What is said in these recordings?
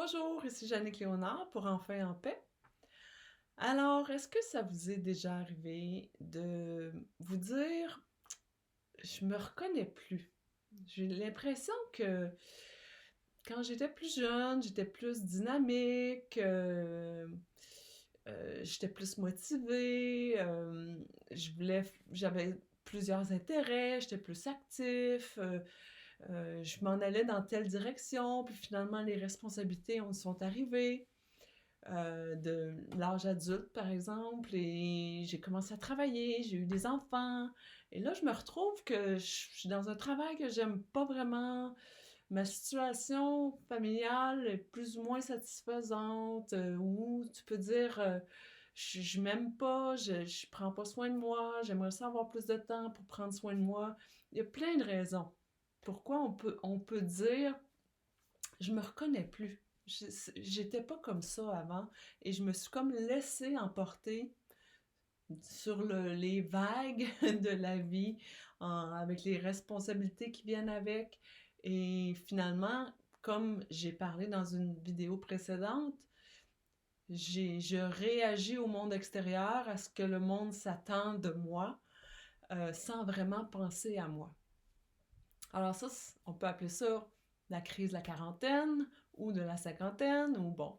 Bonjour, ici Jannick Léonard pour Enfin en paix. Alors, est-ce que ça vous est déjà arrivé de vous dire, je me reconnais plus? J'ai l'impression que quand j'étais plus jeune, j'étais plus dynamique, j'étais plus motivée, j'avais plusieurs intérêts, j'étais plus actif, je m'en allais dans telle direction, puis finalement les responsabilités sont arrivées. De l'âge adulte, par exemple, et j'ai commencé à travailler, j'ai eu des enfants, et là, je me retrouve que je suis dans un travail que j'aime pas vraiment. Ma situation familiale est plus ou moins satisfaisante, ou tu peux dire, je m'aime pas, je prends pas soin de moi, j'aimerais ça avoir plus de temps pour prendre soin de moi. Il y a plein de raisons. Pourquoi on peut dire je me reconnais plus. J'étais pas comme ça avant et je me suis comme laissée emporter sur les vagues de la vie, avec les responsabilités qui viennent avec. Et finalement, comme j'ai parlé dans une vidéo précédente, je réagis au monde extérieur, à ce que le monde s'attend de moi, sans vraiment penser à moi. Alors ça, on peut appeler ça la crise de la quarantaine ou de la cinquantaine, ou bon,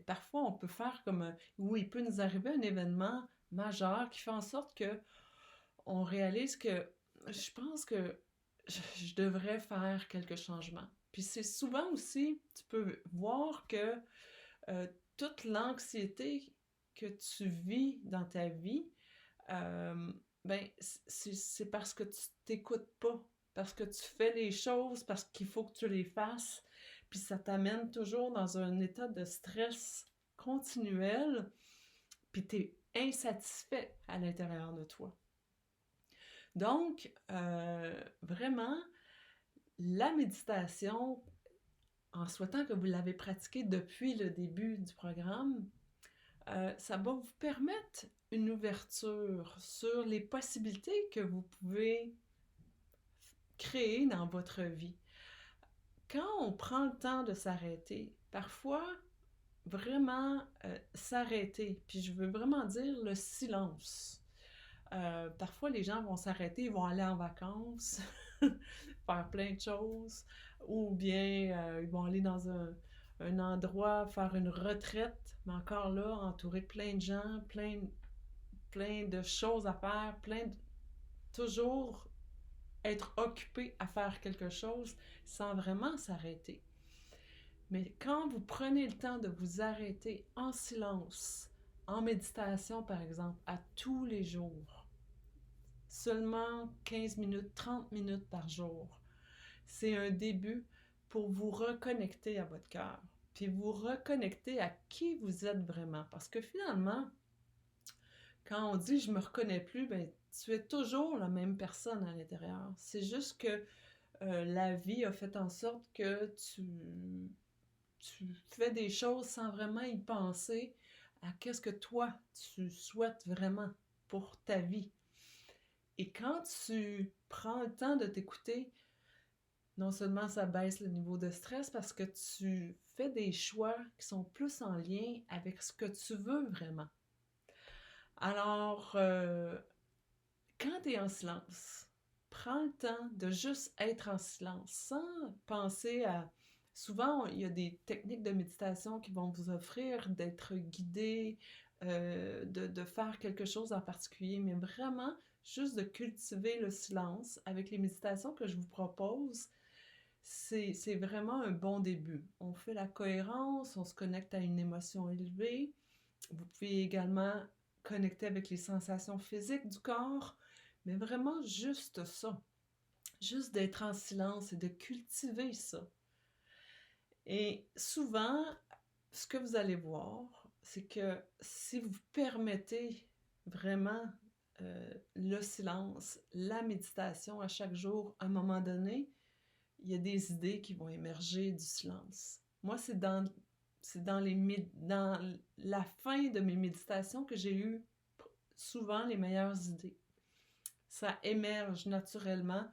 parfois on peut faire comme, où il peut nous arriver un événement majeur qui fait en sorte que on réalise que je pense que je devrais faire quelques changements. Puis c'est souvent aussi, tu peux voir que euh, toute l'anxiété que tu vis dans ta vie, euh, ben, c'est parce que tu t'écoutes pas, parce que tu fais les choses, parce qu'il faut que tu les fasses, puis ça t'amène toujours dans un état de stress continuel, puis tu es insatisfait à l'intérieur de toi. Donc, vraiment, la méditation, en souhaitant que vous l'avez pratiquée depuis le début du programme, ça va vous permettre une ouverture sur les possibilités que vous pouvez créer dans votre vie. Quand on prend le temps de s'arrêter, parfois, vraiment s'arrêter, puis je veux vraiment dire le silence. Parfois, les gens vont s'arrêter, ils vont aller en vacances, faire plein de choses, ou bien ils vont aller dans un endroit, faire une retraite, mais encore là, entouré de plein de gens, plein de choses à faire, toujours être occupé à faire quelque chose sans vraiment s'arrêter. Mais quand vous prenez le temps de vous arrêter en silence, en méditation par exemple, à tous les jours, seulement 15 minutes, 30 minutes par jour, c'est un début pour vous reconnecter à votre cœur, puis vous reconnecter à qui vous êtes vraiment. Parce que finalement, quand on dit je me reconnais plus, ben tu es toujours la même personne à l'intérieur. C'est juste que la vie a fait en sorte que tu fais des choses sans vraiment y penser à qu'est-ce que toi tu souhaites vraiment pour ta vie. Et quand tu prends le temps de t'écouter, non seulement ça baisse le niveau de stress parce que tu fais des choix qui sont plus en lien avec ce que tu veux vraiment. Alors, quand tu es en silence, prends le temps de juste être en silence sans penser à... Souvent, il y a des techniques de méditation qui vont vous offrir d'être guidé, de faire quelque chose en particulier, mais vraiment juste de cultiver le silence avec les méditations que je vous propose. C'est vraiment un bon début. On fait la cohérence, on se connecte à une émotion élevée. Vous pouvez également connecter avec les sensations physiques du corps, mais vraiment juste ça. Juste d'être en silence et de cultiver ça. Et souvent, ce que vous allez voir, c'est que si vous permettez vraiment le silence, la méditation à chaque jour, à un moment donné, il y a des idées qui vont émerger du silence. Moi, dans la fin de mes méditations que j'ai eu souvent les meilleures idées. Ça émerge naturellement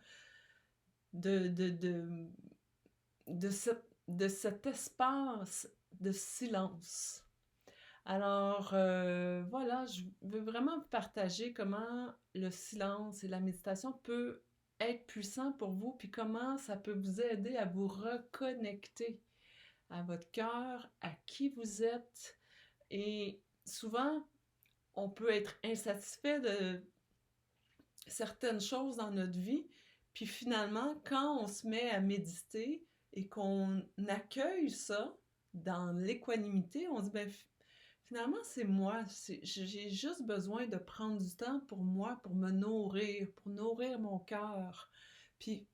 de, de, de, de cet espace de silence. Alors, voilà, je veux vraiment vous partager comment le silence et la méditation peut être puissant pour vous, puis comment ça peut vous aider à vous reconnecter à votre cœur, à qui vous êtes. Et souvent, on peut être insatisfait de certaines choses dans notre vie, puis finalement, quand on se met à méditer et qu'on accueille ça dans l'équanimité, on se dit, ben, finalement, c'est moi. J'ai juste besoin de prendre du temps pour moi, pour me nourrir, pour nourrir mon cœur. Puis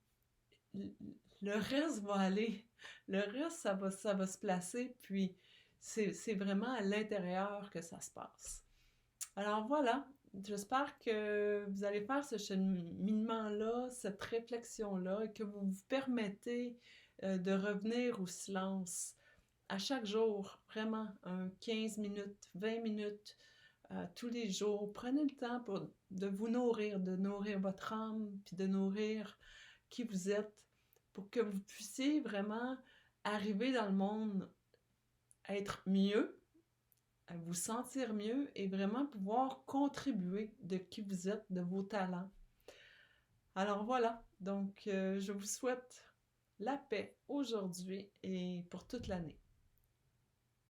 le reste va aller. Le reste, ça va se placer. Puis c'est vraiment à l'intérieur que ça se passe. Alors voilà, j'espère que vous allez faire ce cheminement-là, cette réflexion-là, et que vous vous permettez de revenir au silence à chaque jour, vraiment, 15 minutes, 20 minutes, tous les jours. Prenez le temps de vous nourrir, de nourrir votre âme, puis de nourrir qui vous êtes, pour que vous puissiez vraiment arriver dans le monde, être mieux, à vous sentir mieux et vraiment pouvoir contribuer de qui vous êtes, de vos talents. Alors voilà, donc je vous souhaite la paix aujourd'hui et pour toute l'année.